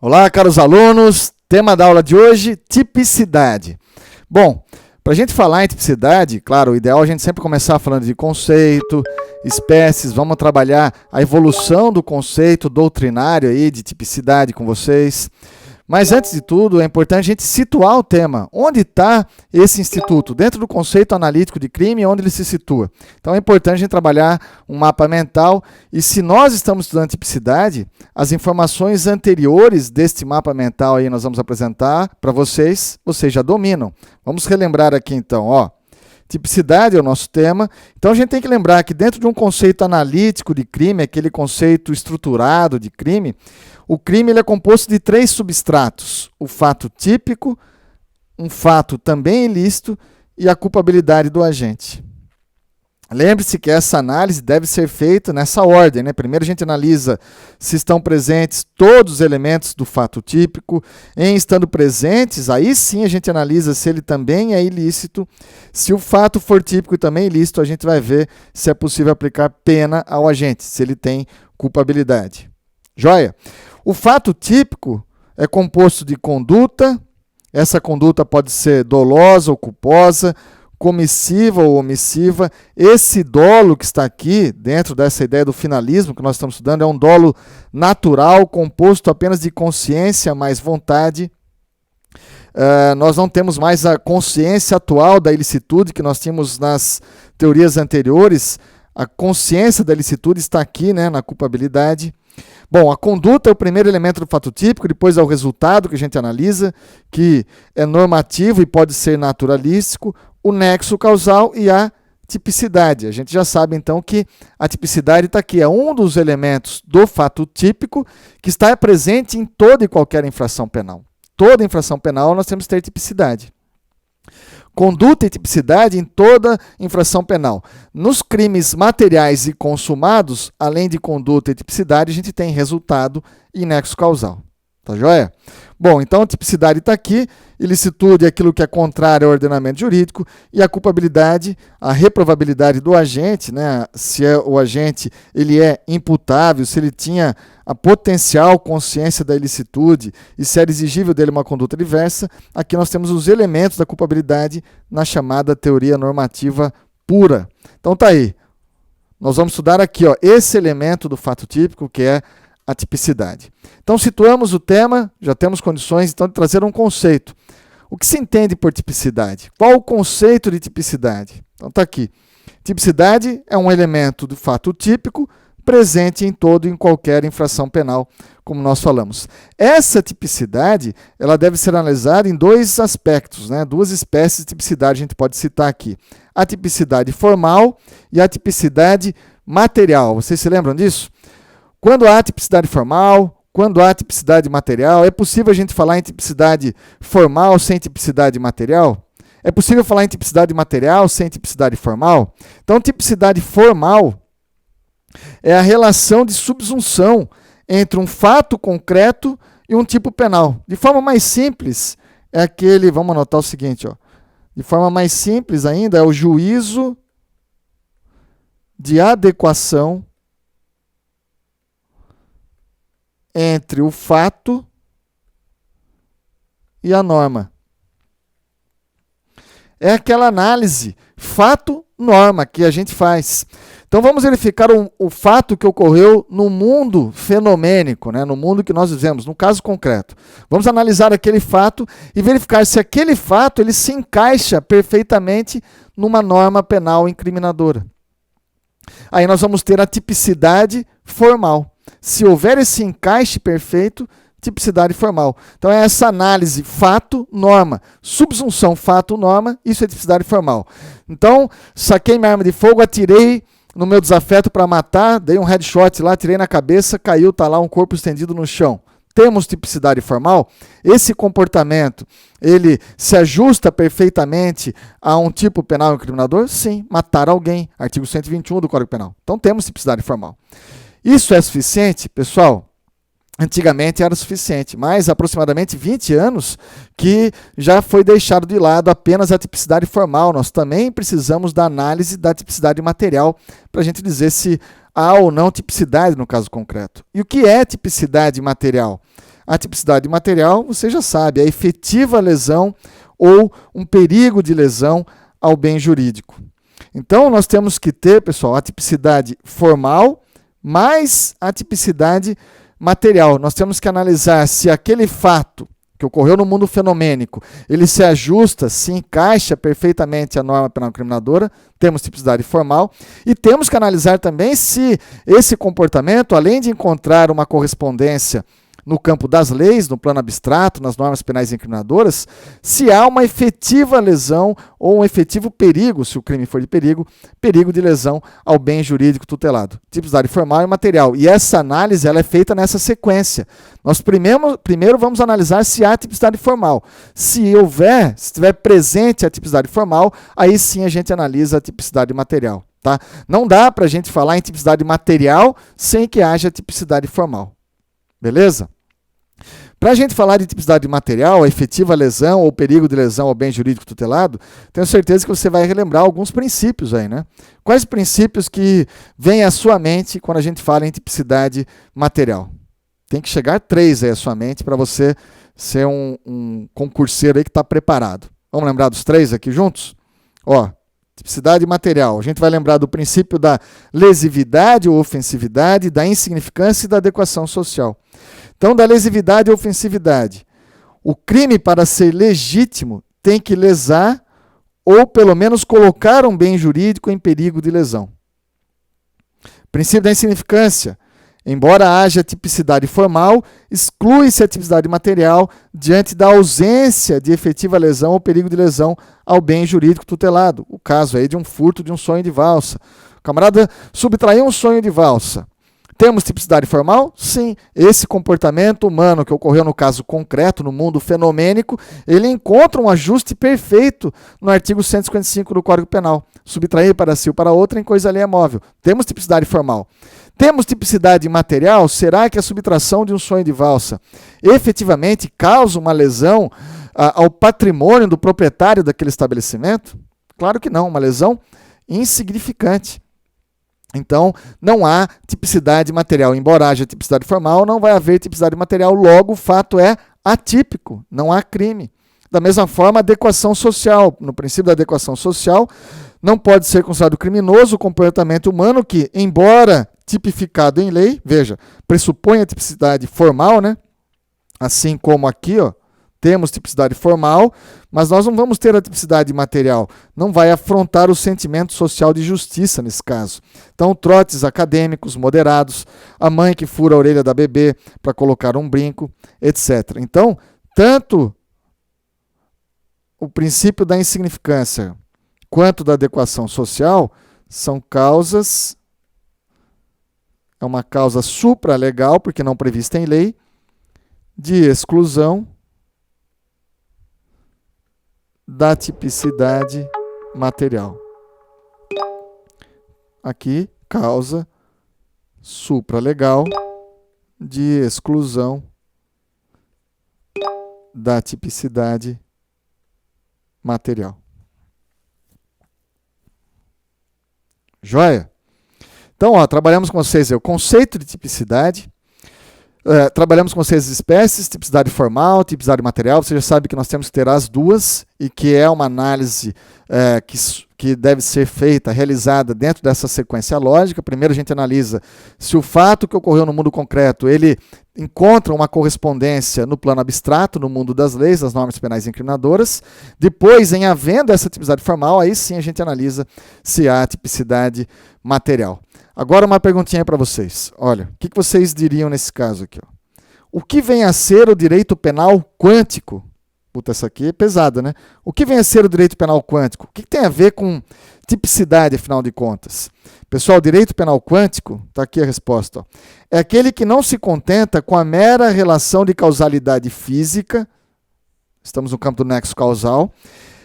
Olá, caros alunos, tema da aula de hoje, tipicidade. Bom, para a gente falar em tipicidade, claro, o ideal é a gente sempre começar falando de conceito, espécies, vamos trabalhar a evolução do conceito doutrinário aí de tipicidade com vocês. Mas antes de tudo, é importante a gente situar o tema. Onde está esse instituto? Dentro do conceito analítico de crime, onde ele se situa? Então é importante a gente trabalhar um mapa mental e se nós estamos estudando tipicidade, as informações anteriores deste mapa mental aí nós vamos apresentar para vocês já dominam. Vamos relembrar aqui então, ó. Tipicidade é o nosso tema, então a gente tem que lembrar que dentro de um conceito analítico de crime, aquele conceito estruturado de crime, o crime ele é composto de 3 substratos, o fato típico, um fato também ilícito e a culpabilidade do agente. Lembre-se que essa análise deve ser feita nessa ordem, né? Primeiro a gente analisa se estão presentes todos os elementos do fato típico. Em estando presentes, aí sim a gente analisa se ele também é ilícito. Se o fato for típico e também ilícito, a gente vai ver se é possível aplicar pena ao agente, se ele tem culpabilidade. Joia? O fato típico é composto de conduta. Essa conduta pode ser dolosa ou culposa, comissiva ou omissiva. Esse dolo que está aqui, dentro dessa ideia do finalismo que nós estamos estudando, é um dolo natural, composto apenas de consciência mais vontade. Nós não temos mais a consciência atual da ilicitude que nós tínhamos nas teorias anteriores. A consciência da ilicitude está aqui, né, na culpabilidade. Bom, a conduta é o primeiro elemento do fato típico, depois é o resultado que a gente analisa, que é normativo e pode ser naturalístico, o nexo causal e a tipicidade. A gente já sabe, então, que a tipicidade está aqui, é um dos elementos do fato típico que está presente em toda e qualquer infração penal. Toda infração penal nós temos que ter tipicidade. Conduta e tipicidade em toda infração penal. Nos crimes materiais e consumados, além de conduta e tipicidade, a gente tem resultado e nexo causal. Tá joia? Bom, então a tipicidade está aqui, ilicitude é aquilo que é contrário ao ordenamento jurídico e a culpabilidade, a reprovabilidade do agente, né? Se o agente ele é imputável, se ele tinha a potencial consciência da ilicitude e se era exigível dele uma conduta diversa, aqui nós temos os elementos da culpabilidade na chamada teoria normativa pura. Então tá aí, nós vamos estudar aqui ó, esse elemento do fato típico que é a tipicidade. Então, situamos o tema, já temos condições então de trazer um conceito. O que se entende por tipicidade? Qual o conceito de tipicidade? Então, está aqui. Tipicidade é um elemento do fato típico presente em todo e em qualquer infração penal, como nós falamos. Essa tipicidade ela deve ser analisada em 2 aspectos, né? 2 espécies de tipicidade a gente pode citar aqui. A tipicidade formal e a tipicidade material. Vocês se lembram disso? Quando há tipicidade formal, quando há tipicidade material, é possível a gente falar em tipicidade formal sem tipicidade material? É possível falar em tipicidade material sem tipicidade formal? Então, tipicidade formal é a relação de subsunção entre um fato concreto e um tipo penal. De forma mais simples, é aquele, vamos anotar o seguinte, ó, de forma mais simples ainda, é o juízo de adequação entre o fato e a norma. É aquela análise fato-norma que a gente faz. Então vamos verificar o fato que ocorreu no mundo fenomênico, né? No mundo que nós vivemos, no caso concreto. Vamos analisar aquele fato e verificar se aquele fato ele se encaixa perfeitamente numa norma penal incriminadora. Aí nós vamos ter a tipicidade formal. Se houver esse encaixe perfeito, tipicidade formal. Então é essa análise fato-norma, subsunção fato-norma, isso é tipicidade formal. Então, saquei minha arma de fogo, atirei no meu desafeto para matar, dei um headshot lá, atirei na cabeça, caiu, está lá um corpo estendido no chão. Temos tipicidade formal? Esse comportamento, ele se ajusta perfeitamente a um tipo penal incriminador? Sim, matar alguém, artigo 121 do Código Penal. Então temos tipicidade formal. Isso é suficiente, pessoal? Antigamente era suficiente, mas aproximadamente 20 anos que já foi deixado de lado apenas a tipicidade formal. Nós também precisamos da análise da tipicidade material para a gente dizer se há ou não tipicidade no caso concreto. E o que é tipicidade material? A tipicidade material, você já sabe, é a efetiva lesão ou um perigo de lesão ao bem jurídico. Então, nós temos que ter, pessoal, a tipicidade formal mais a tipicidade material. Nós temos que analisar se aquele fato que ocorreu no mundo fenomênico, ele se ajusta, se encaixa perfeitamente à norma penal incriminadora, temos tipicidade formal, e temos que analisar também se esse comportamento, além de encontrar uma correspondência no campo das leis, no plano abstrato, nas normas penais incriminadoras, se há uma efetiva lesão ou um efetivo perigo, se o crime for de perigo de lesão ao bem jurídico tutelado. Tipicidade formal e material. E essa análise ela é feita nessa sequência. Nós primeiro vamos analisar se há tipicidade formal. Se estiver presente a tipicidade formal, aí sim a gente analisa a tipicidade material. Tá? Não dá para a gente falar em tipicidade material sem que haja tipicidade formal. Beleza? Para a gente falar de tipicidade material, a efetiva lesão ou perigo de lesão ao bem jurídico tutelado, tenho certeza que você vai relembrar alguns princípios aí, né? Quais princípios que vêm à sua mente quando a gente fala em tipicidade material? Tem que chegar 3 aí à sua mente para você ser um concurseiro aí que está preparado. Vamos lembrar dos 3 aqui juntos? Ó, tipicidade material. A gente vai lembrar do princípio da lesividade ou ofensividade, da insignificância e da adequação social. Então, da lesividade ou ofensividade. O crime, para ser legítimo, tem que lesar ou, pelo menos, colocar um bem jurídico em perigo de lesão. Princípio da insignificância. Embora haja tipicidade formal, exclui-se a tipicidade material diante da ausência de efetiva lesão ou perigo de lesão ao bem jurídico tutelado. O caso aí de um furto de um sonho de valsa. O camarada subtraiu um sonho de valsa. Temos tipicidade formal? Sim. Esse comportamento humano que ocorreu no caso concreto, no mundo fenomênico, ele encontra um ajuste perfeito no artigo 155 do Código Penal. Subtrair para si ou para outra em coisa alheia móvel. Temos tipicidade formal. Temos tipicidade material? Será que a subtração de um sonho de valsa efetivamente causa uma lesão ao patrimônio do proprietário daquele estabelecimento? Claro que não, uma lesão insignificante. Então, não há tipicidade material. Embora haja tipicidade formal, não vai haver tipicidade material. Logo, o fato é atípico, não há crime. Da mesma forma, adequação social. No princípio da adequação social, não pode ser considerado criminoso o comportamento humano que, embora tipificado em lei, veja, pressupõe a tipicidade formal, né? Assim como aqui, ó, temos tipicidade formal, mas nós não vamos ter a tipicidade material. Não vai afrontar o sentimento social de justiça nesse caso. Então, trotes acadêmicos moderados, a mãe que fura a orelha da bebê para colocar um brinco, etc. Então, tanto o princípio da insignificância quanto da adequação social são causas, é uma causa supralegal, porque não prevista em lei, de exclusão da tipicidade material. Aqui, causa supralegal de exclusão da tipicidade material. Joia? Então, ó, trabalhamos com vocês o conceito de tipicidade, trabalhamos com vocês as espécies, tipicidade formal, tipicidade material. Você já sabe que nós temos que ter as duas e que é uma análise que deve ser feita, realizada dentro dessa sequência lógica. Primeiro a gente analisa se o fato que ocorreu no mundo concreto, ele encontra uma correspondência no plano abstrato, no mundo das leis, das normas penais incriminadoras. Depois, em havendo essa tipicidade formal, aí sim a gente analisa se há tipicidade material. Agora uma perguntinha para vocês. Olha, o que vocês diriam nesse caso aqui? Ó? O que vem a ser o direito penal quântico? Puta, essa aqui é pesada, né? O que vem a ser o direito penal quântico? O que tem a ver com tipicidade, afinal de contas? Pessoal, o direito penal quântico, está aqui a resposta, ó, é aquele que não se contenta com a mera relação de causalidade física, estamos no campo do nexo causal,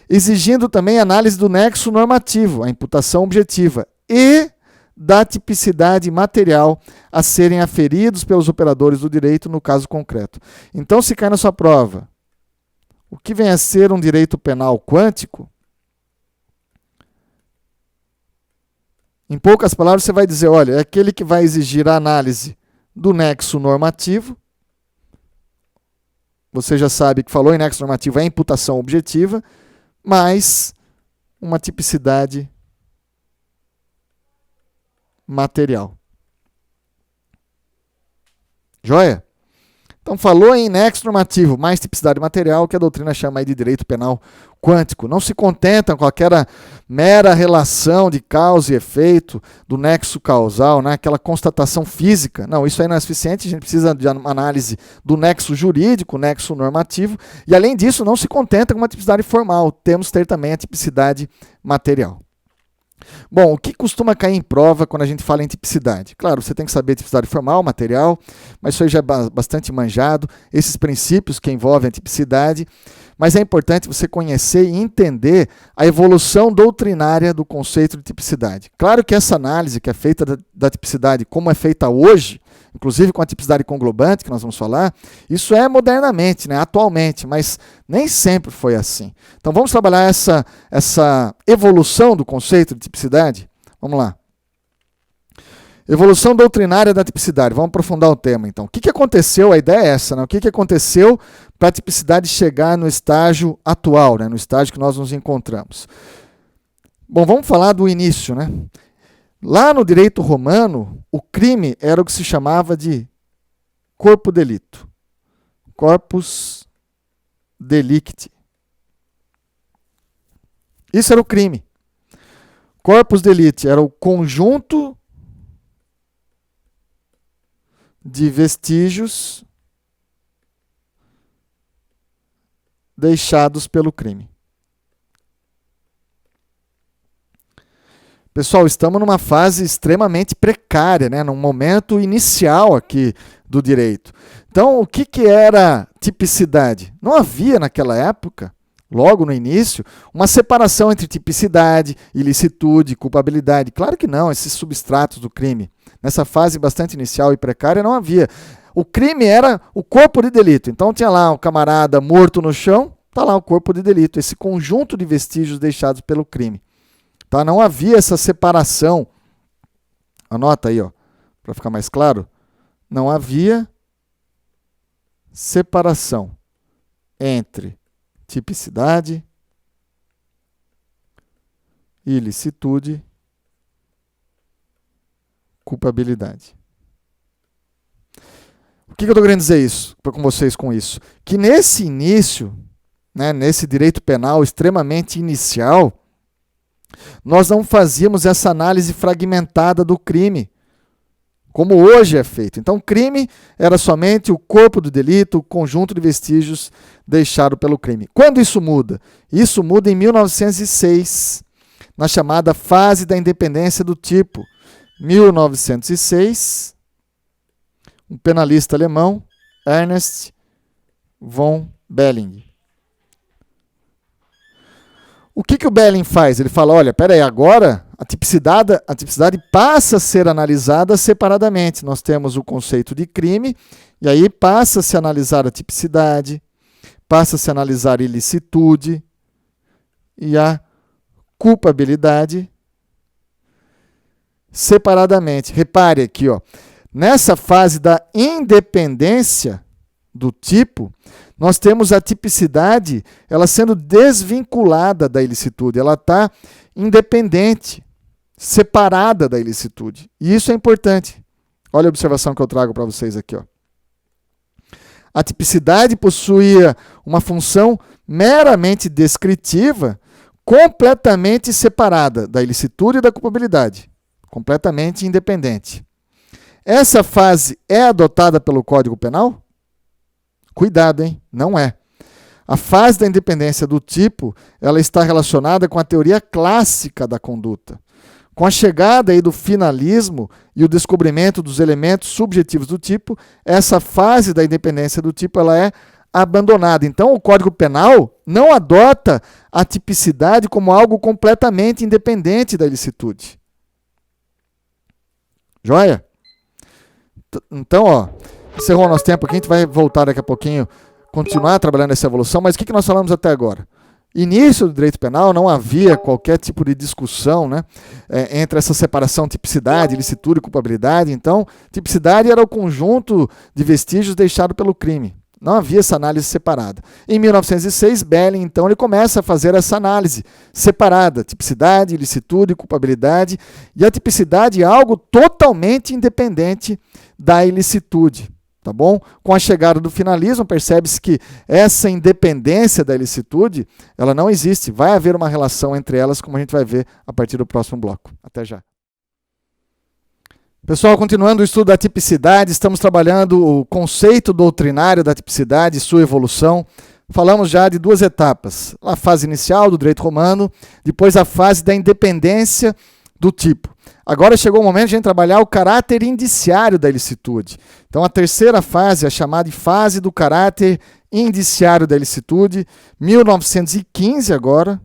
exigindo também análise do nexo normativo, a imputação objetiva, e da tipicidade material a serem aferidos pelos operadores do direito no caso concreto. Então, se cai na sua prova, o que vem a ser um direito penal quântico? Em poucas palavras, você vai dizer, olha, é aquele que vai exigir a análise do nexo normativo, você já sabe que falou em nexo normativo é imputação objetiva, mais uma tipicidade material. Joia? Então, falou em nexo normativo mais tipicidade material, que a doutrina chama aí de direito penal quântico. Não se contenta com aquela mera relação de causa e efeito do nexo causal, né? Aquela constatação física. Não, isso aí não é suficiente, a gente precisa de uma análise do nexo jurídico, nexo normativo, e além disso não se contenta com uma tipicidade formal, temos que ter também a tipicidade material. Bom, o que costuma cair em prova quando a gente fala em tipicidade? Claro, você tem que saber tipicidade formal, material, mas isso aí já é bastante manjado, esses princípios que envolvem a tipicidade, mas é importante você conhecer e entender a evolução doutrinária do conceito de tipicidade. Claro que essa análise que é feita da tipicidade, como é feita hoje, inclusive com a tipicidade conglobante, que nós vamos falar, isso é modernamente, né, atualmente, mas nem sempre foi assim. Então vamos trabalhar essa evolução do conceito de tipicidade? Vamos lá. Evolução doutrinária da tipicidade. Vamos aprofundar o tema, então. O que aconteceu? A ideia é essa, né? O que aconteceu para a tipicidade chegar no estágio atual, né? No estágio que nós nos encontramos? Bom, vamos falar do início, né? Lá no direito romano, o crime era o que se chamava de corpo delito. Corpus delicti. Isso era o crime. Corpus delicti era o conjunto de vestígios deixados pelo crime. Pessoal, estamos numa fase extremamente precária, né? Num momento inicial aqui do direito. Então, o que era tipicidade? Não havia naquela época, logo no início, uma separação entre tipicidade, ilicitude, culpabilidade. Claro que não, esses substratos do crime. Nessa fase bastante inicial e precária não havia. O crime era o corpo de delito. Então tinha lá um camarada morto no chão, está lá o corpo de delito, esse conjunto de vestígios deixados pelo crime. Tá? Não havia essa separação. Anota aí, para ficar mais claro. Não havia separação entre tipicidade, ilicitude, culpabilidade. O que eu estou querendo dizer com vocês com isso? Que nesse início, né, nesse direito penal extremamente inicial, nós não fazíamos essa análise fragmentada do crime, como hoje é feito. Então, crime era somente o corpo do delito, o conjunto de vestígios deixado pelo crime. Quando isso muda? Isso muda em 1906, na chamada fase da independência do tipo. 1906, um penalista alemão, Ernst von Belling. O que o Belling faz? Ele fala, olha, peraí, agora a tipicidade passa a ser analisada separadamente. Nós temos o conceito de crime, e aí passa a se analisar a tipicidade, passa a se analisar a ilicitude e a culpabilidade separadamente. Repare aqui, nessa fase da independência do tipo, nós temos a tipicidade, ela sendo desvinculada da ilicitude, ela está independente, separada da ilicitude. E isso é importante. Olha a observação que eu trago para vocês aqui. A tipicidade possuía uma função meramente descritiva, completamente separada da ilicitude e da culpabilidade, completamente independente. Essa fase é adotada pelo Código Penal? Cuidado, hein? Não é. A fase da independência do tipo, ela está relacionada com a teoria clássica da conduta. Com a chegada aí do finalismo e o descobrimento dos elementos subjetivos do tipo, essa fase da independência do tipo ela é abandonada. Então, o Código Penal não adota a tipicidade como algo completamente independente da ilicitude. Joia? Então, encerrou o nosso tempo aqui, a gente vai voltar daqui a pouquinho, continuar trabalhando essa evolução, mas o que nós falamos até agora? Início do direito penal, não havia qualquer tipo de discussão, né, entre essa separação tipicidade, ilicitude e culpabilidade. Então, tipicidade era o conjunto de vestígios deixado pelo crime. Não havia essa análise separada. Em 1906, Belling, então, ele começa a fazer essa análise separada, tipicidade, ilicitude, culpabilidade, e a tipicidade é algo totalmente independente da ilicitude. Tá bom? Com a chegada do finalismo, percebe-se que essa independência da ilicitude, ela não existe. Vai haver uma relação entre elas, como a gente vai ver a partir do próximo bloco. Até já. Pessoal, continuando o estudo da tipicidade, estamos trabalhando o conceito doutrinário da tipicidade e sua evolução. Falamos já de duas etapas. A fase inicial do direito romano, depois a fase da independência do tipo. Agora chegou o momento de a gente trabalhar o caráter indiciário da ilicitude. Então, a terceira fase é chamada de fase do caráter indiciário da ilicitude, 1915 agora,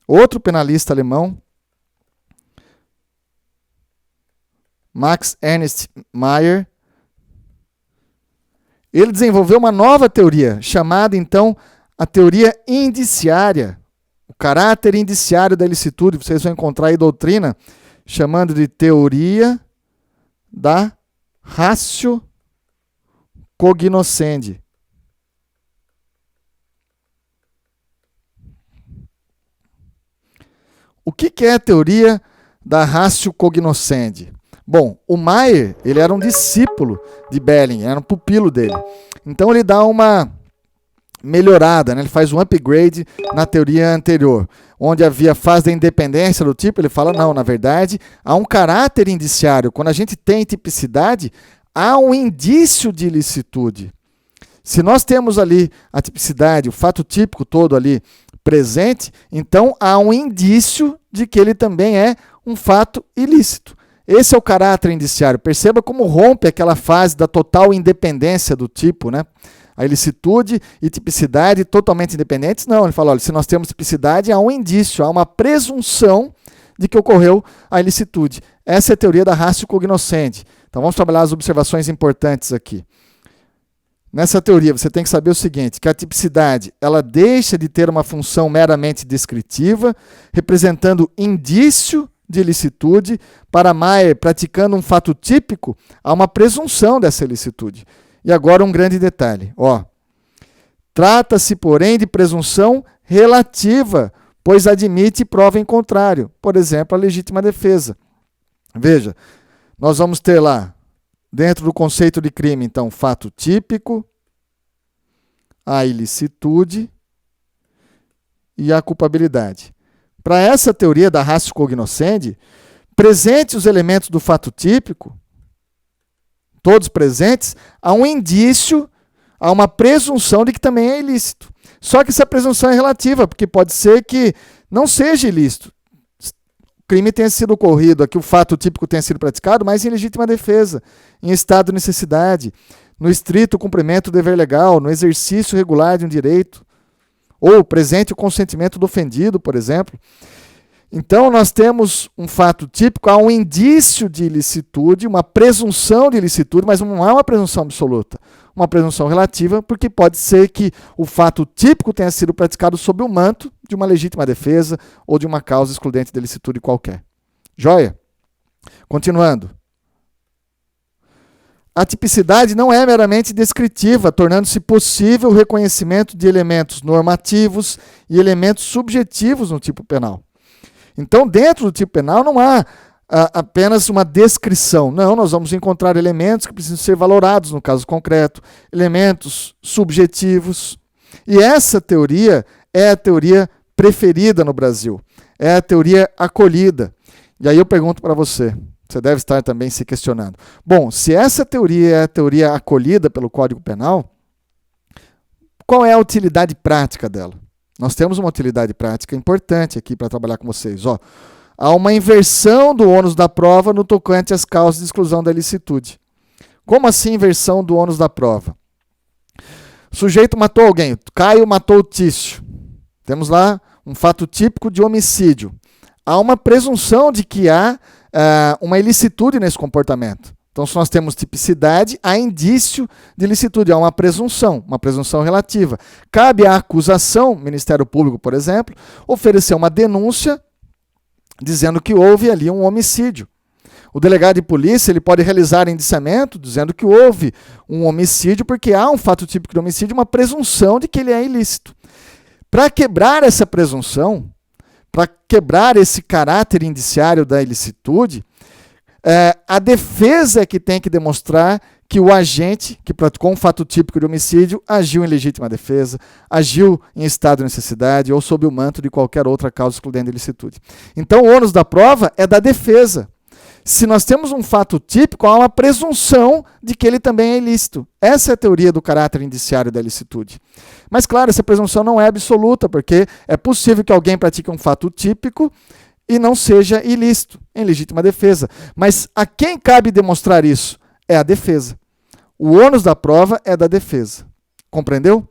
outro penalista alemão, Max Ernst Mayr, ele desenvolveu uma nova teoria, chamada, então, a teoria indiciária, o caráter indiciário da ilicitude. Vocês vão encontrar aí doutrina chamando de teoria da ratio cognoscendi. O que é a teoria da ratio cognoscendi? Bom, o Mayr, ele era um discípulo de Belling, era um pupilo dele. Então ele dá uma melhorada, né? Ele faz um upgrade na teoria anterior, onde havia a fase da independência do tipo, ele fala, não, na verdade, há um caráter indiciário. Quando a gente tem tipicidade, há um indício de ilicitude. Se nós temos ali a tipicidade, o fato típico todo ali presente, então há um indício de que ele também é um fato ilícito. Esse é o caráter indiciário. Perceba como rompe aquela fase da total independência do tipo, né? A ilicitude e tipicidade totalmente independentes? Não, ele fala, olha, se nós temos tipicidade, há um indício, há uma presunção de que ocorreu a ilicitude. Essa é a teoria da ratio cognoscendi. Então vamos trabalhar as observações importantes aqui. Nessa teoria, você tem que saber o seguinte, que a tipicidade, ela deixa de ter uma função meramente descritiva, representando indício de ilicitude. Para Mayr, praticando um fato típico, há uma presunção dessa ilicitude. E agora um grande detalhe. Trata-se, porém, de presunção relativa, pois admite prova em contrário. Por exemplo, a legítima defesa. Veja, nós vamos ter lá, dentro do conceito de crime, então, fato típico, a ilicitude e a culpabilidade. Para essa teoria da ratio cognoscendi, presentes os elementos do fato típico, todos presentes, há um indício, há uma presunção de que também é ilícito. Só que essa presunção é relativa, porque pode ser que não seja ilícito. O crime tenha sido ocorrido, aqui o fato típico tenha sido praticado, mas em legítima defesa, em estado de necessidade, no estrito cumprimento do dever legal, no exercício regular de um direito, ou presente o consentimento do ofendido, por exemplo. Então, nós temos um fato típico, há um indício de ilicitude, uma presunção de ilicitude, mas não é uma presunção absoluta, uma presunção relativa, porque pode ser que o fato típico tenha sido praticado sob o manto de uma legítima defesa ou de uma causa excludente de ilicitude qualquer. Joia? Continuando. A tipicidade não é meramente descritiva, tornando-se possível o reconhecimento de elementos normativos e elementos subjetivos no tipo penal. Então, dentro do tipo penal não há apenas uma descrição. Não, nós vamos encontrar elementos que precisam ser valorados no caso concreto, elementos subjetivos. E essa teoria é a teoria preferida no Brasil, é a teoria acolhida. E aí eu pergunto para você, você deve estar também se questionando. Bom, se essa teoria é a teoria acolhida pelo Código Penal, qual é a utilidade prática dela? Nós temos uma utilidade prática importante aqui para trabalhar com vocês. Há uma inversão do ônus da prova no tocante às causas de exclusão da ilicitude. Como assim inversão do ônus da prova? O sujeito matou alguém, Caio matou o Tício. Temos lá um fato típico de homicídio. Há uma presunção de que há uma ilicitude nesse comportamento. Então, se nós temos tipicidade, há indício de ilicitude, há uma presunção relativa. Cabe à acusação, Ministério Público, por exemplo, oferecer uma denúncia dizendo que houve ali um homicídio. O delegado de polícia ele pode realizar indiciamento dizendo que houve um homicídio porque há um fato típico de homicídio, uma presunção de que ele é ilícito. Para quebrar essa presunção, para quebrar esse caráter indiciário da ilicitude, a defesa é que tem que demonstrar que o agente que praticou um fato típico de homicídio agiu em legítima defesa, agiu em estado de necessidade ou sob o manto de qualquer outra causa excludendo a ilicitude. Então, o ônus da prova é da defesa. Se nós temos um fato típico, há uma presunção de que ele também é ilícito. Essa é a teoria do caráter indiciário da ilicitude. Mas, claro, essa presunção não é absoluta, porque é possível que alguém pratique um fato típico e não seja ilícito, em legítima defesa. Mas a quem cabe demonstrar isso? É a defesa. O ônus da prova é da defesa. Compreendeu?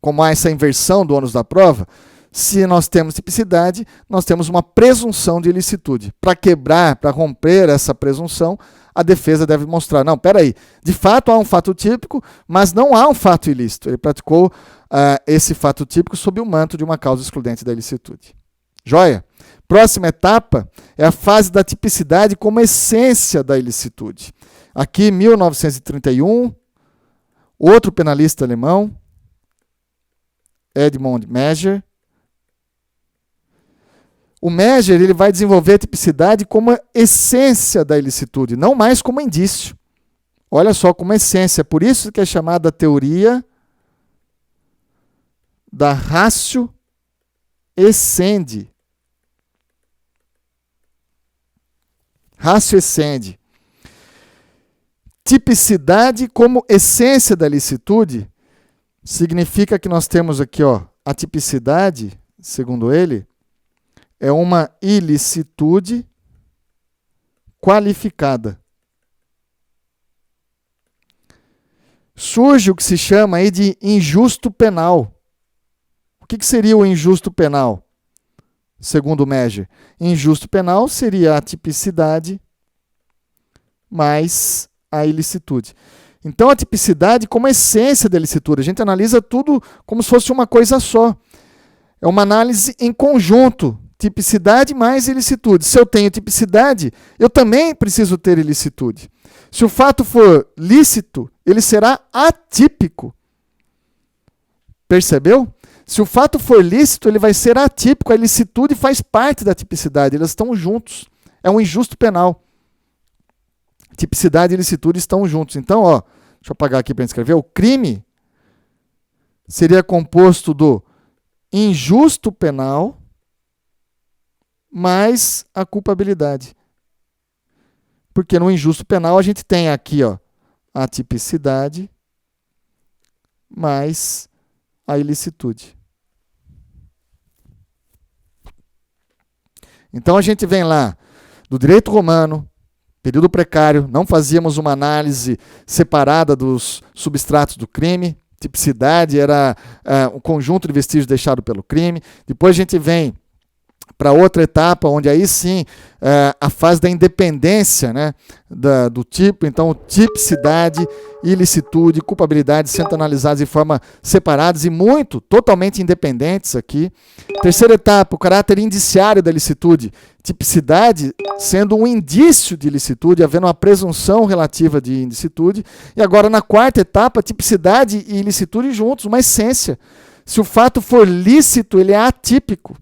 Como há essa inversão do ônus da prova, se nós temos tipicidade, nós temos uma presunção de ilicitude. Para quebrar, para romper essa presunção, a defesa deve mostrar, não, peraí, de fato há um fato típico, mas não há um fato ilícito. Ele praticou esse fato típico sob o manto de uma causa excludente da ilicitude. Joia? Próxima etapa é a fase da tipicidade como essência da ilicitude. Aqui, 1931, outro penalista alemão, Edmund Meger. O Meger ele vai desenvolver a tipicidade como essência da ilicitude, não mais como indício. Olha só, como essência. Por isso que é chamada a teoria da ratio essendi. Ratio essendi. Tipicidade como essência da ilicitude significa que nós temos aqui, a tipicidade, segundo ele, é uma ilicitude qualificada. Surge o que se chama aí de injusto penal. O que seria o injusto penal? Segundo o Meger, injusto penal seria a tipicidade mais a ilicitude. Então, a tipicidade como essência da ilicitude. A gente analisa tudo como se fosse uma coisa só. É uma análise em conjunto. Tipicidade mais ilicitude. Se eu tenho tipicidade, eu também preciso ter ilicitude. Se o fato for lícito, ele será atípico. Percebeu? Se o fato for lícito, ele vai ser atípico. A ilicitude faz parte da tipicidade. Elas estão juntos. É um injusto penal. Tipicidade e ilicitude estão juntos. Então, deixa eu apagar aqui para escrever. O crime seria composto do injusto penal mais a culpabilidade. Porque no injusto penal a gente tem aqui a tipicidade mais a ilicitude. Então a gente vem lá do direito romano, período precário, não fazíamos uma análise separada dos substratos do crime. Tipicidade era um conjunto de vestígios deixado pelo crime. Depois a gente vem para outra etapa, onde aí sim a fase da independência, né, do tipo. Então, tipicidade, ilicitude, culpabilidade sendo analisados de forma separadas e totalmente independentes aqui. Terceira etapa, o caráter indiciário da ilicitude. Tipicidade sendo um indício de ilicitude, havendo uma presunção relativa de indicitude. E agora, na quarta etapa, tipicidade e ilicitude juntos, uma essência. Se o fato for lícito, ele é atípico.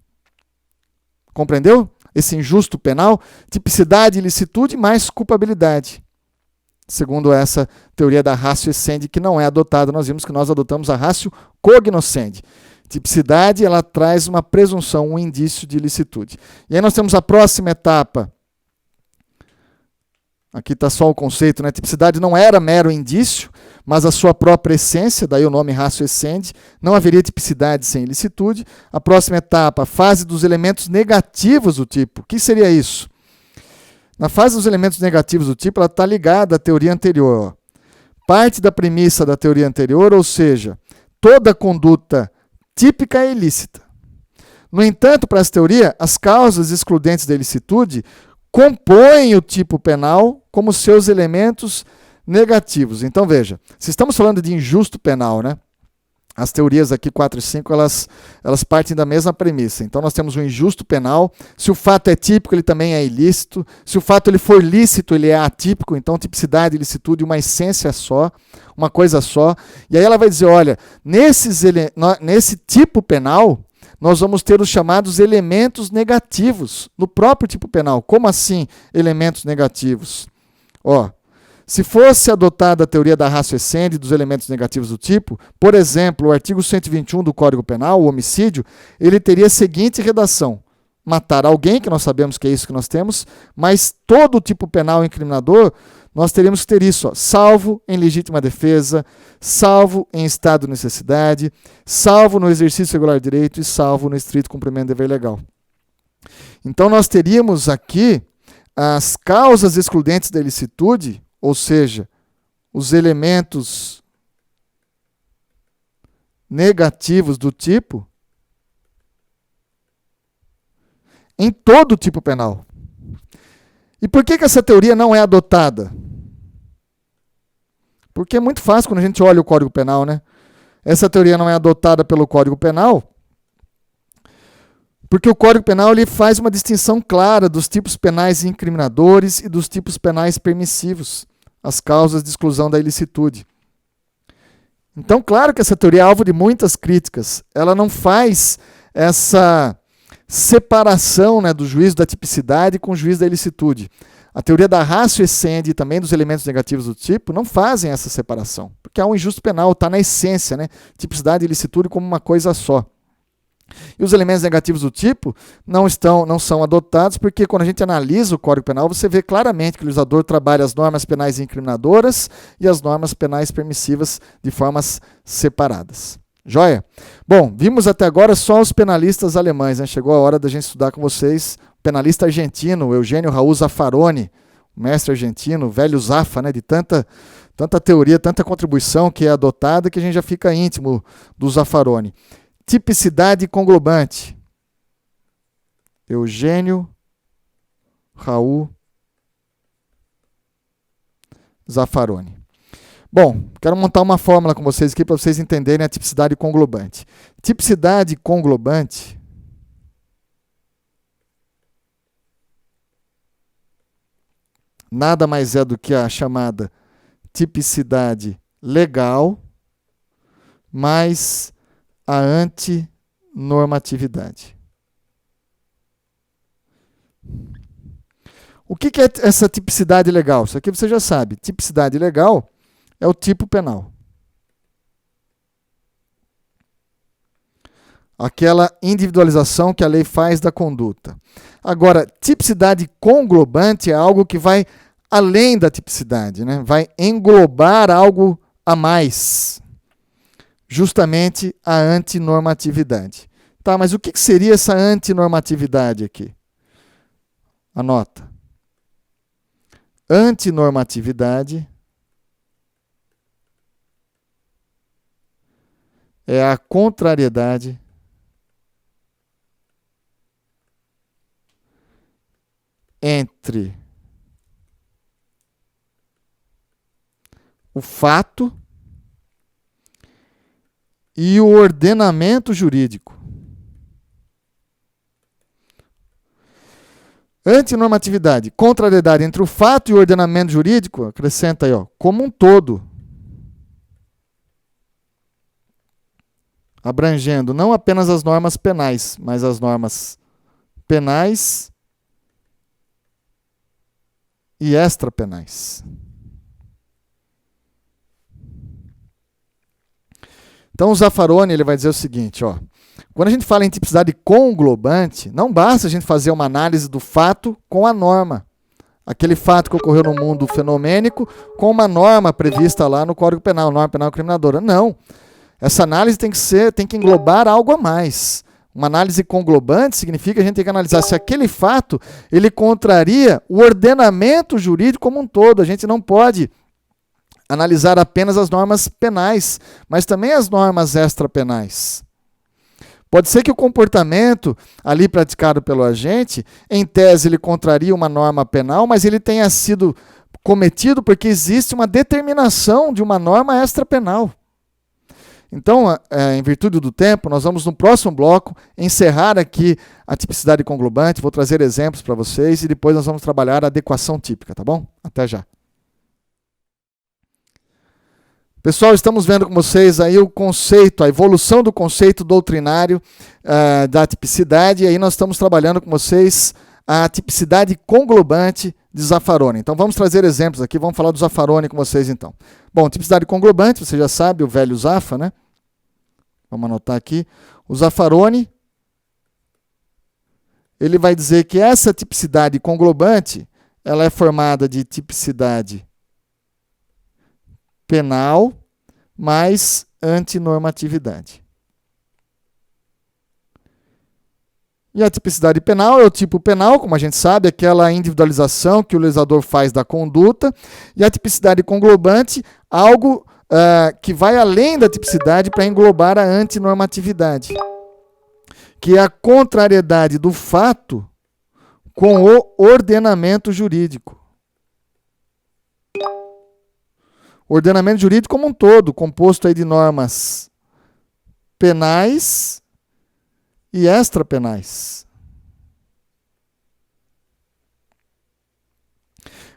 Compreendeu? Esse injusto penal, tipicidade, ilicitude mais culpabilidade. Segundo essa teoria da ratio essendi, que não é adotada, nós vimos que nós adotamos a ratio cognoscendi. Tipicidade, ela traz uma presunção, um indício de ilicitude. E aí nós temos a próxima etapa. Aqui está só o conceito, né? Tipicidade não era mero indício, mas a sua própria essência, daí o nome ratio essendi, não haveria tipicidade sem ilicitude. A próxima etapa, a fase dos elementos negativos do tipo. O que seria isso? Na fase dos elementos negativos do tipo, ela está ligada à teoria anterior. Parte da premissa da teoria anterior, ou seja, toda conduta típica é ilícita. No entanto, para essa teoria, as causas excludentes da ilicitude compõem o tipo penal como seus elementos negativos. Então, veja, se estamos falando de injusto penal, né? As teorias aqui 4 e 5, elas partem da mesma premissa. Então nós temos um injusto penal. Se o fato é típico, ele também é ilícito. Se o fato ele for lícito, ele é atípico. Então tipicidade e licitude, uma essência só, uma coisa só. E aí ela vai dizer, olha, nesse tipo penal, nós vamos ter os chamados elementos negativos no próprio tipo penal. Como assim elementos negativos? Ó, se fosse adotada a teoria da ratio essendi dos elementos negativos do tipo, por exemplo, o artigo 121 do Código Penal, o homicídio, ele teria a seguinte redação: matar alguém, que nós sabemos que é isso que nós temos, mas todo o tipo penal incriminador, nós teríamos que ter isso, ó, salvo em legítima defesa, salvo em estado de necessidade, salvo no exercício regular de direito e salvo no estrito cumprimento do dever legal. Então nós teríamos aqui as causas excludentes da ilicitude, ou seja, os elementos negativos do tipo, em todo tipo penal. E por que essa teoria não é adotada? Porque é muito fácil quando a gente olha o Código Penal, né? Essa teoria não é adotada pelo Código Penal, porque o Código Penal ele faz uma distinção clara dos tipos penais incriminadores e dos tipos penais permissivos, as causas de exclusão da ilicitude. Então, claro que essa teoria é alvo de muitas críticas. Ela não faz essa separação, né, do juízo da tipicidade com o juízo da ilicitude. A teoria da ratio essendi e também dos elementos negativos do tipo não fazem essa separação, porque há um injusto penal, está na essência, né, tipicidade e ilicitude como uma coisa só. E os elementos negativos do tipo não são adotados, porque quando a gente analisa o Código Penal, você vê claramente que o legislador trabalha as normas penais incriminadoras e as normas penais permissivas de formas separadas. Joia? Bom, vimos até agora só os penalistas alemães, né? Chegou a hora da gente estudar com vocês o penalista argentino, Eugênio Raul Zaffaroni, mestre argentino, velho Zaffa, né? De tanta teoria, tanta contribuição que é adotada, que a gente já fica íntimo do Zaffaroni. Tipicidade conglobante. Eugênio Raul Zaffaroni. Bom, quero montar uma fórmula com vocês aqui para vocês entenderem a tipicidade conglobante. Tipicidade conglobante nada mais é do que a chamada tipicidade legal mais a antinormatividade. O que é essa tipicidade legal? Isso aqui você já sabe. Tipicidade legal é o tipo penal. Aquela individualização que a lei faz da conduta. Agora, tipicidade conglobante é algo que vai além da tipicidade, né? Vai englobar algo a mais. Justamente a antinormatividade. Tá, mas o que seria essa antinormatividade aqui? Anota. Antinormatividade é a contrariedade entre o fato e o ordenamento jurídico. Antinormatividade, contrariedade entre o fato e o ordenamento jurídico, acrescenta aí, ó, como um todo. Abrangendo não apenas as normas penais, mas as normas penais e extrapenais. Então o Zaffaroni ele vai dizer o seguinte, ó, quando a gente fala em tipicidade conglobante, não basta a gente fazer uma análise do fato com a norma. Aquele fato que ocorreu no mundo fenomênico com uma norma prevista lá no Código Penal, norma penal incriminadora. Não. Essa análise tem que englobar algo a mais. Uma análise conglobante significa que a gente tem que analisar se aquele fato ele contraria o ordenamento jurídico como um todo. A gente não pode analisar apenas as normas penais, mas também as normas extrapenais. Pode ser que o comportamento ali praticado pelo agente, em tese ele contraria uma norma penal, mas ele tenha sido cometido porque existe uma determinação de uma norma extrapenal. Então, em virtude do tempo, nós vamos no próximo bloco encerrar aqui a tipicidade conglobante, vou trazer exemplos para vocês e depois nós vamos trabalhar a adequação típica, tá bom? Até já. Pessoal, estamos vendo com vocês aí o conceito, a evolução do conceito doutrinário da tipicidade, e aí nós estamos trabalhando com vocês a tipicidade conglobante de Zaffaroni. Então vamos trazer exemplos aqui, vamos falar do Zaffaroni com vocês então. Bom, tipicidade conglobante, você já sabe, o velho Zaffa, né? Vamos anotar aqui. O Zaffaroni, ele vai dizer que essa tipicidade conglobante, ela é formada de tipicidade penal mais antinormatividade. E a tipicidade penal é o tipo penal, como a gente sabe, aquela individualização que o legislador faz da conduta. E a tipicidade conglobante, algo que vai além da tipicidade para englobar a antinormatividade, que é a contrariedade do fato com o ordenamento jurídico. O ordenamento jurídico como um todo, composto aí de normas penais e extrapenais.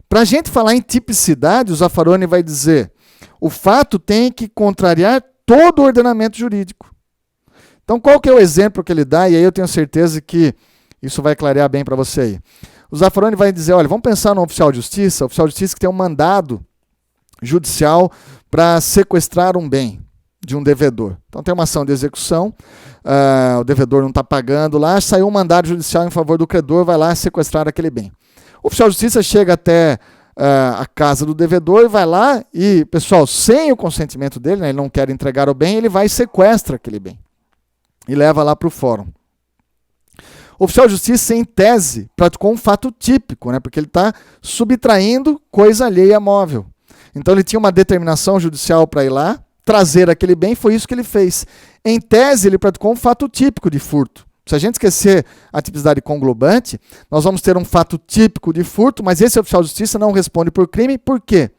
Para a gente falar em tipicidade, o Zaffaroni vai dizer: o fato tem que contrariar todo o ordenamento jurídico. Então, qual que é o exemplo que ele dá? E aí eu tenho certeza que isso vai clarear bem para você aí. O Zaffaroni vai dizer, olha, vamos pensar no oficial de justiça, que tem um mandado judicial para sequestrar um bem de um devedor. Então tem uma ação de execução, o devedor não está pagando lá, saiu um mandado judicial em favor do credor, vai lá sequestrar aquele bem. O oficial de justiça chega até a casa do devedor e vai lá e, pessoal, sem o consentimento dele, né, ele não quer entregar o bem, ele vai e sequestra aquele bem e leva lá para o fórum. O oficial de justiça, em tese, praticou um fato típico, né, porque ele está subtraindo coisa alheia móvel. Então ele tinha uma determinação judicial para ir lá, trazer aquele bem, foi isso que ele fez. Em tese, ele praticou um fato típico de furto. Se a gente esquecer a tipicidade conglobante, nós vamos ter um fato típico de furto, mas esse oficial de justiça não responde por crime, por quê?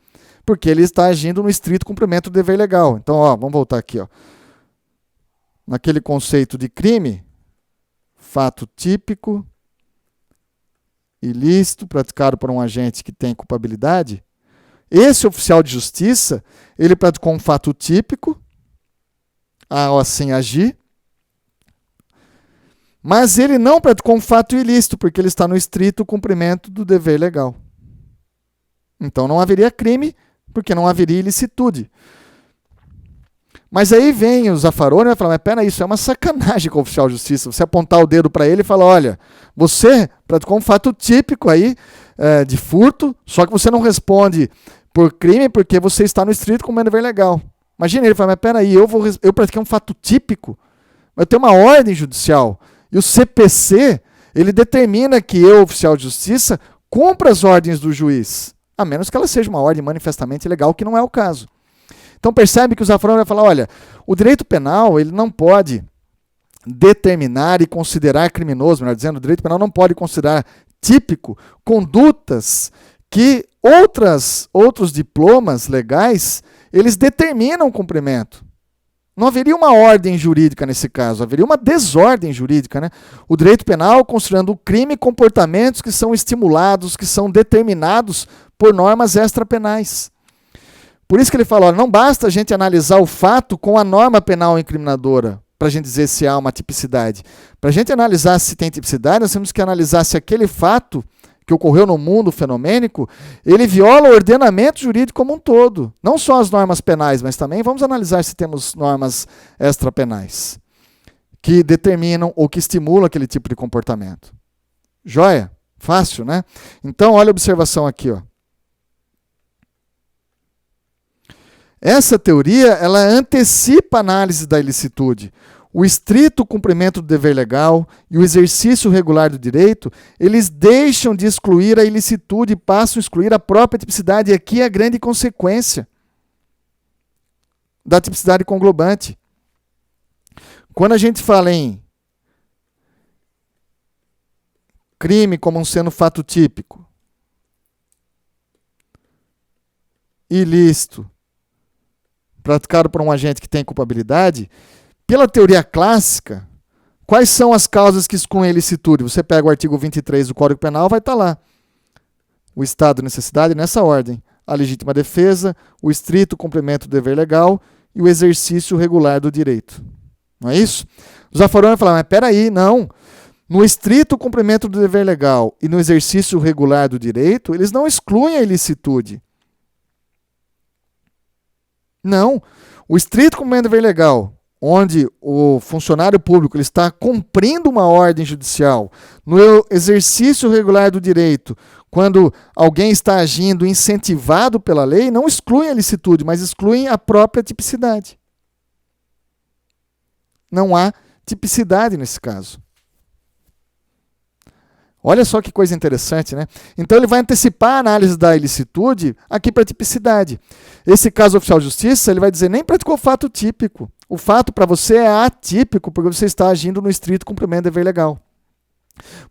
Porque ele está agindo no estrito cumprimento do dever legal. Então, vamos voltar aqui. Naquele conceito de crime, fato típico, ilícito, praticado por um agente que tem culpabilidade. Esse oficial de justiça, ele praticou um fato típico, ao assim agir, mas ele não praticou um fato ilícito, porque ele está no estrito cumprimento do dever legal. Então não haveria crime, porque não haveria ilicitude. Mas aí vem o Zaffaroni e vai falar, mas peraí, isso é uma sacanagem com o oficial de justiça. Você apontar o dedo para ele e falar, olha, você praticou um fato típico aí de furto, só que você não responde por crime porque você está no estrito cumprimento do dever legal. Imagina ele falar, mas peraí, eu pratiquei um fato típico, mas eu tenho uma ordem judicial. E o CPC, ele determina que eu, oficial de justiça, cumpra as ordens do juiz, a menos que ela seja uma ordem manifestamente ilegal, que não é o caso. Então percebe que o Zaffaroni vai falar, olha, o direito penal ele não pode determinar e considerar criminoso, melhor dizendo, o direito penal não pode considerar típico condutas que outros diplomas legais, eles determinam o cumprimento. Não haveria uma ordem jurídica nesse caso, haveria uma desordem jurídica, né? O direito penal considerando o crime comportamentos que são estimulados, que são determinados por normas extrapenais. Por isso que ele fala, não basta a gente analisar o fato com a norma penal incriminadora, para a gente dizer se há uma tipicidade. Para a gente analisar se tem tipicidade, nós temos que analisar se aquele fato que ocorreu no mundo fenomênico, ele viola o ordenamento jurídico como um todo. Não só as normas penais, mas também vamos analisar se temos normas extrapenais que determinam ou que estimulam aquele tipo de comportamento. Joia? Fácil, né? Então, olha a observação aqui. Essa teoria, ela antecipa a análise da ilicitude. O estrito cumprimento do dever legal e o exercício regular do direito, eles deixam de excluir a ilicitude e passam a excluir a própria tipicidade. E aqui é a grande consequência da tipicidade conglobante. Quando a gente fala em crime como sendo fato típico, ilícito, praticado por um agente que tem culpabilidade, pela teoria clássica, quais são as causas que excluem a ilicitude? Você pega o artigo 23 do Código Penal, vai estar lá. O estado de necessidade nessa ordem. A legítima defesa, o estrito cumprimento do dever legal e o exercício regular do direito. Não é isso? O Zaffaroni vai falar, mas peraí, não. No estrito cumprimento do dever legal e no exercício regular do direito, eles não excluem a ilicitude. Não. O estrito cumprimento do dever legal, onde o funcionário público ele está cumprindo uma ordem judicial, no exercício regular do direito, quando alguém está agindo incentivado pela lei, não excluem a ilicitude, mas excluem a própria tipicidade. Não há tipicidade nesse caso. Olha só que coisa interessante, né? Então ele vai antecipar a análise da ilicitude aqui para a tipicidade. Esse caso oficial de justiça, ele vai dizer, nem praticou fato típico. O fato para você é atípico, porque você está agindo no estrito cumprimento do dever legal.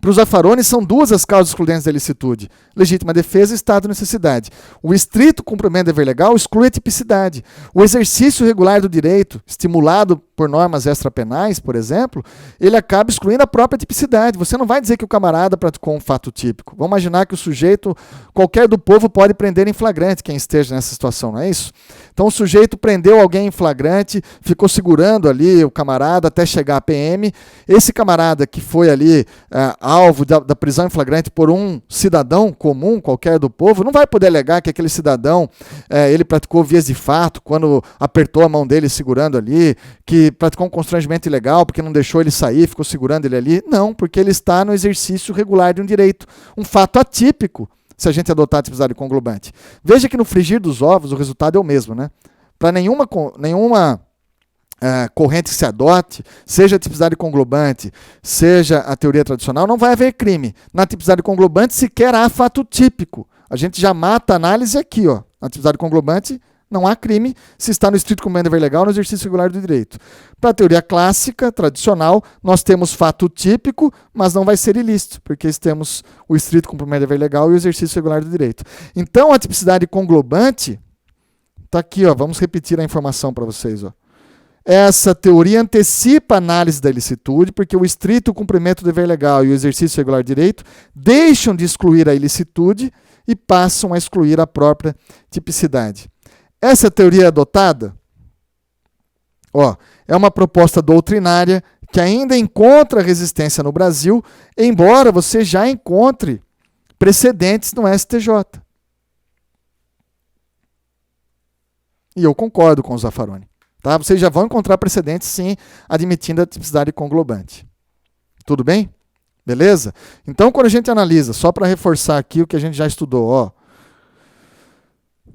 Para os Zaffaroni, são duas as causas excludentes da ilicitude: legítima defesa e estado de necessidade. O estrito cumprimento do dever legal exclui a tipicidade. O exercício regular do direito, estimulado por normas extrapenais, por exemplo, ele acaba excluindo a própria tipicidade. Você não vai dizer que o camarada praticou um fato típico. Vamos imaginar que o sujeito, qualquer do povo, pode prender em flagrante quem esteja nessa situação, não é isso? Então o sujeito prendeu alguém em flagrante, ficou segurando ali o camarada até chegar a PM. Esse camarada que foi ali alvo da prisão em flagrante por um cidadão comum, qualquer do povo, não vai poder alegar que aquele cidadão ele praticou vias de fato quando apertou a mão dele segurando ali, que praticou um constrangimento ilegal porque não deixou ele sair, ficou segurando ele ali. Não, porque ele está no exercício regular de um direito. Um fato atípico, se a gente adotar a tipicidade conglobante. Veja que no frigir dos ovos o resultado é o mesmo, né? Para nenhuma corrente que se adote, seja a tipicidade conglobante, seja a teoria tradicional, não vai haver crime. Na tipicidade conglobante sequer há fato típico. A gente já mata a análise aqui, ó. Na tipicidade conglobante não há crime se está no estrito cumprimento do dever legal no exercício regular do direito. Para a teoria clássica, tradicional, nós temos fato típico, mas não vai ser ilícito, porque temos o estrito cumprimento do dever legal e o exercício regular do direito. Então, a tipicidade conglobante, está aqui, ó, vamos repetir a informação para vocês, ó. Essa teoria antecipa a análise da ilicitude, porque o estrito cumprimento do dever legal e o exercício regular do direito deixam de excluir a ilicitude e passam a excluir a própria tipicidade. Essa teoria adotada, ó, é uma proposta doutrinária que ainda encontra resistência no Brasil, embora você já encontre precedentes no STJ. E eu concordo com o Zaffaroni. Tá? Vocês já vão encontrar precedentes, sim, admitindo a tipicidade conglobante. Tudo bem? Beleza? Então, quando a gente analisa, só para reforçar aqui o que a gente já estudou, ó,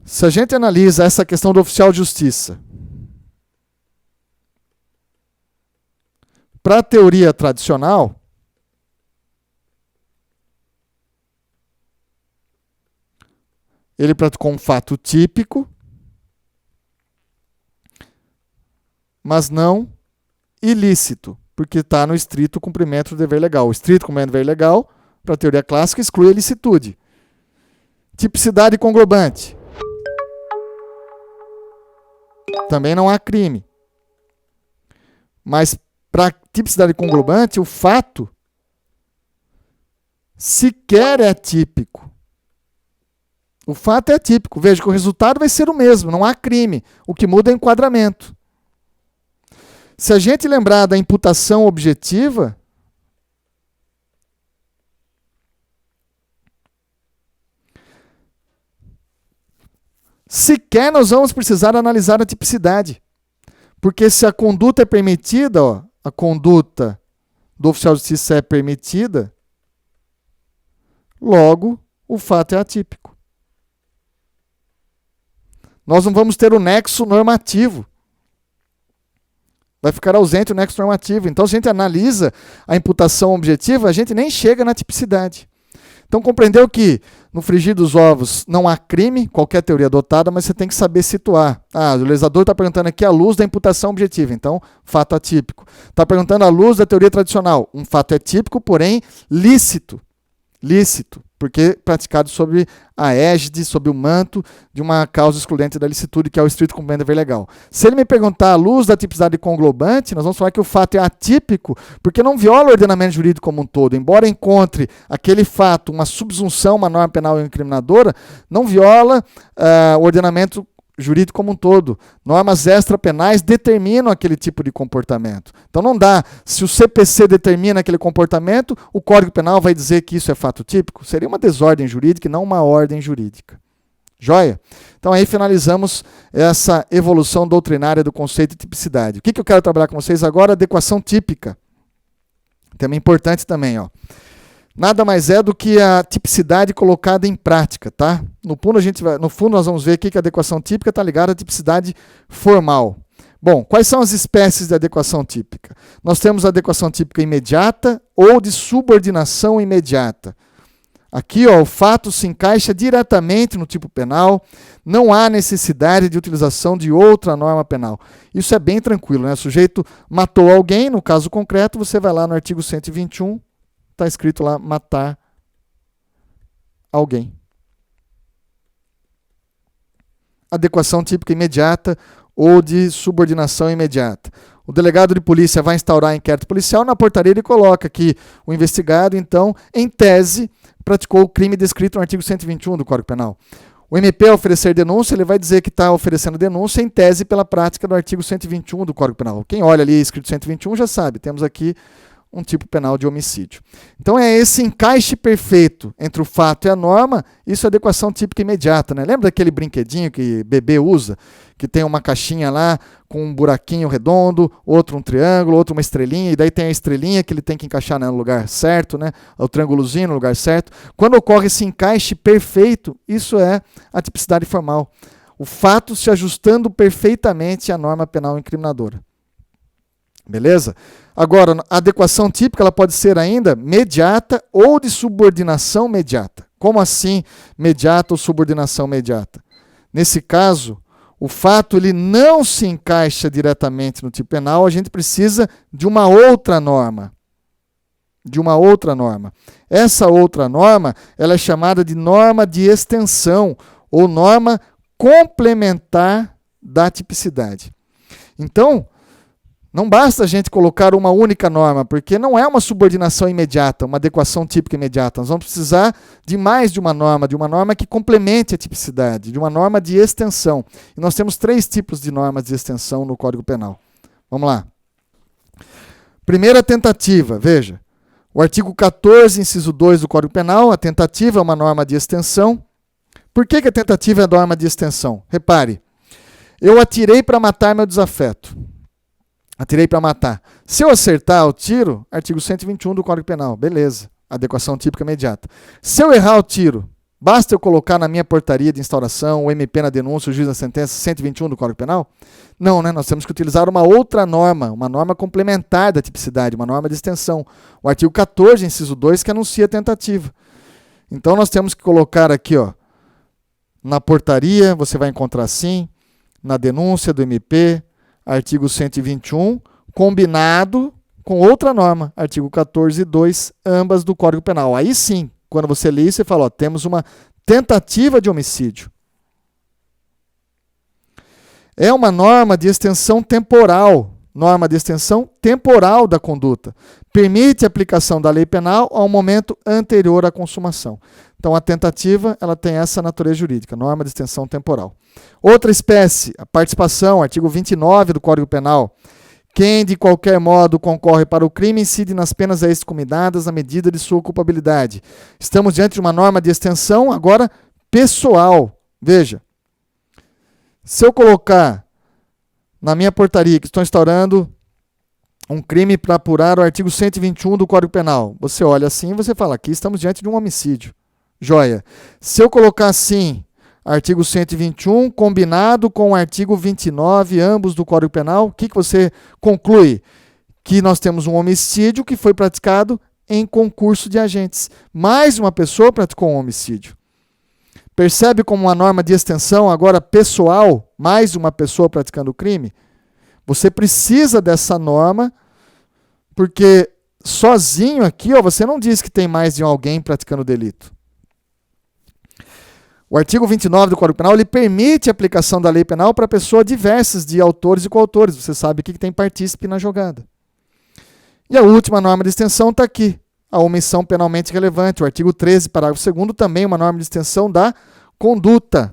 se a gente analisa essa questão do oficial de justiça, para a teoria tradicional, ele praticou um fato típico, mas não ilícito, porque está no estrito cumprimento do dever legal. O estrito cumprimento do dever legal, para a teoria clássica, exclui a ilicitude. Tipicidade conglobante. Também não há crime. Mas para a tipicidade conglobante, o fato sequer é atípico. O fato é atípico. Veja que o resultado vai ser o mesmo, não há crime. O que muda é o enquadramento. Se a gente lembrar da imputação objetiva, sequer nós vamos precisar analisar a tipicidade. Porque se a conduta é permitida, ó, a conduta do oficial de justiça é permitida, logo o fato é atípico. Nós não vamos ter o nexo normativo. Vai ficar ausente o nexo normativo. Então, se a gente analisa a imputação objetiva, a gente nem chega na tipicidade. Então, compreendeu que no frigir dos ovos não há crime, qualquer teoria adotada, mas você tem que saber situar. O legislador está perguntando aqui à luz da imputação objetiva, então, fato atípico. Está perguntando à luz da teoria tradicional, um fato é típico, porém lícito. Lícito. porque praticado sob a égide, sob o manto de uma causa excludente da licitude, que é o estrito cumprimento do dever legal. Se ele me perguntar à luz da tipicidade conglobante, nós vamos falar que o fato é atípico, porque não viola o ordenamento jurídico como um todo. Embora encontre aquele fato uma subsunção, uma norma penal incriminadora, não viola o ordenamento jurídico como um todo. Normas extrapenais determinam aquele tipo de comportamento. Então não dá, se o CPC determina aquele comportamento, o Código Penal vai dizer que isso é fato típico? Seria uma desordem jurídica e não uma ordem jurídica. Joia? Então aí finalizamos essa evolução doutrinária do conceito de tipicidade. O que eu quero trabalhar com vocês agora? Adequação típica. Tema importante também, ó. Nada mais é do que a tipicidade colocada em prática, tá? No fundo nós vamos ver aqui que a adequação típica está ligada à tipicidade formal. Bom, quais são as espécies de adequação típica? Nós temos a adequação típica imediata ou de subordinação imediata. Aqui, ó, o fato se encaixa diretamente no tipo penal, não há necessidade de utilização de outra norma penal. Isso é bem tranquilo, né? O sujeito matou alguém, no caso concreto, você vai lá no artigo 121, está escrito lá, matar alguém. Adequação típica imediata ou de subordinação imediata. O delegado de polícia vai instaurar inquérito policial, na portaria ele coloca que o investigado, então, em tese, praticou o crime descrito no artigo 121 do Código Penal. O MP, ao oferecer denúncia, ele vai dizer que está oferecendo denúncia em tese pela prática do artigo 121 do Código Penal. Quem olha ali escrito 121 já sabe, temos aqui um tipo penal de homicídio. Então é esse encaixe perfeito entre o fato e a norma, isso é adequação típica imediata, né? Lembra daquele brinquedinho que bebê usa, que tem uma caixinha lá com um buraquinho redondo, outro um triângulo, outro uma estrelinha, e daí tem a estrelinha que ele tem que encaixar no lugar certo, né? O triângulozinho no lugar certo. Quando ocorre esse encaixe perfeito, isso é a tipicidade formal. O fato se ajustando perfeitamente à norma penal incriminadora. Beleza? Agora, a adequação típica ela pode ser ainda mediata ou de subordinação mediata. Como assim mediata ou subordinação mediata? Nesse caso, o fato ele não se encaixa diretamente no tipo penal, a gente precisa de uma outra norma. Essa outra norma ela é chamada de norma de extensão ou norma complementar da tipicidade. Então, não basta a gente colocar uma única norma, porque não é uma subordinação imediata, uma adequação típica imediata. Nós vamos precisar de mais de uma norma que complemente a tipicidade, de uma norma de extensão. E nós temos 3 tipos de normas de extensão no Código Penal. Vamos lá. Primeira tentativa, veja. O artigo 14, inciso 2 do Código Penal, a tentativa é uma norma de extensão. Por que a tentativa é norma de extensão? Repare, eu atirei para matar meu desafeto. Atirei para matar. Se eu acertar o tiro, artigo 121 do Código Penal, beleza, adequação típica imediata. Se eu errar o tiro, basta eu colocar na minha portaria de instauração, o MP na denúncia, o juiz na sentença, 121 do Código Penal? Não, né? Nós temos que utilizar uma outra norma, uma norma complementar da tipicidade, uma norma de extensão. O artigo 14, inciso 2, que anuncia a tentativa. Então nós temos que colocar aqui, ó, na portaria, você vai encontrar assim, na denúncia do MP, artigo 121, combinado com outra norma, artigo 14 e 2, ambas do Código Penal. Aí sim, quando você lê isso, você fala, ó, temos uma tentativa de homicídio. É uma norma de extensão temporal, da conduta. Permite a aplicação da lei penal ao momento anterior à consumação. Então, a tentativa ela tem essa natureza jurídica, norma de extensão temporal. Outra espécie, a participação, artigo 29 do Código Penal. Quem, de qualquer modo, concorre para o crime incide nas penas a este combinadas na medida de sua culpabilidade. Estamos diante de uma norma de extensão, agora, pessoal. Veja, se eu colocar na minha portaria que estou instaurando um crime para apurar o artigo 121 do Código Penal, você olha assim e você fala, aqui estamos diante de um homicídio. Joia. Se eu colocar assim, artigo 121, combinado com o artigo 29, ambos do Código Penal, o que você conclui? Que nós temos um homicídio que foi praticado em concurso de agentes. Mais uma pessoa praticou um homicídio. Percebe como uma norma de extensão, agora pessoal, mais uma pessoa praticando o crime? Você precisa dessa norma, porque sozinho aqui, ó, você não diz que tem mais de alguém praticando o delito. O artigo 29 do Código Penal, ele permite a aplicação da lei penal para pessoas diversas de autores e coautores. Você sabe que tem partícipe na jogada. E a última norma de extensão está aqui, a omissão penalmente relevante. O artigo 13, parágrafo 2º, também uma norma de extensão da conduta.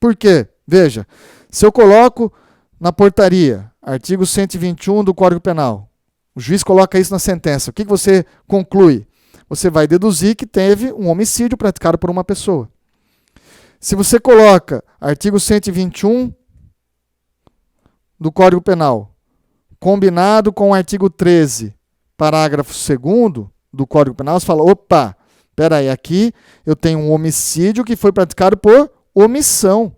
Por quê? Veja, se eu coloco na portaria, artigo 121 do Código Penal, o juiz coloca isso na sentença, o que você conclui? Você vai deduzir que teve um homicídio praticado por uma pessoa. Se você coloca artigo 121 do Código Penal, combinado com o artigo 13, parágrafo 2º do Código Penal, você fala, opa, peraí, aqui eu tenho um homicídio que foi praticado por omissão.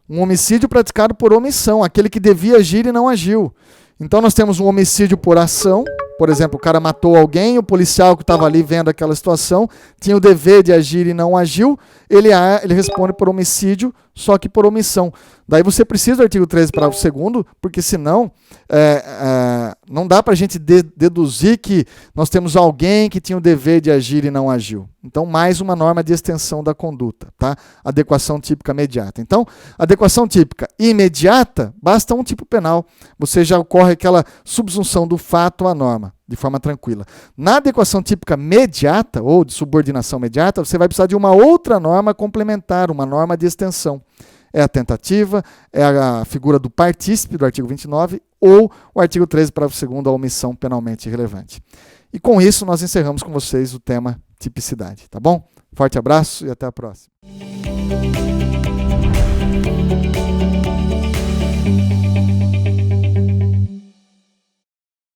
Um homicídio praticado por omissão, aquele que devia agir e não agiu. Então nós temos um homicídio por ação, por exemplo, o cara matou alguém, o policial que estava ali vendo aquela situação tinha o dever de agir e não agiu, ele responde por homicídio, só que por omissão. Daí você precisa do artigo 13, parágrafo 2º, porque senão não dá para a gente deduzir que nós temos alguém que tinha o dever de agir e não agiu. Então, mais uma norma de extensão da conduta, tá? Adequação típica imediata. Então, adequação típica imediata, basta um tipo penal. Você já ocorre aquela subsunção do fato à norma, de forma tranquila. Na adequação típica mediata, ou de subordinação imediata, você vai precisar de uma outra norma complementar, uma norma de extensão. É a tentativa, é a figura do partícipe do artigo 29 ou o artigo 13, parágrafo 2º, a omissão penalmente relevante. E com isso nós encerramos com vocês o tema tipicidade, tá bom? Forte abraço e até a próxima.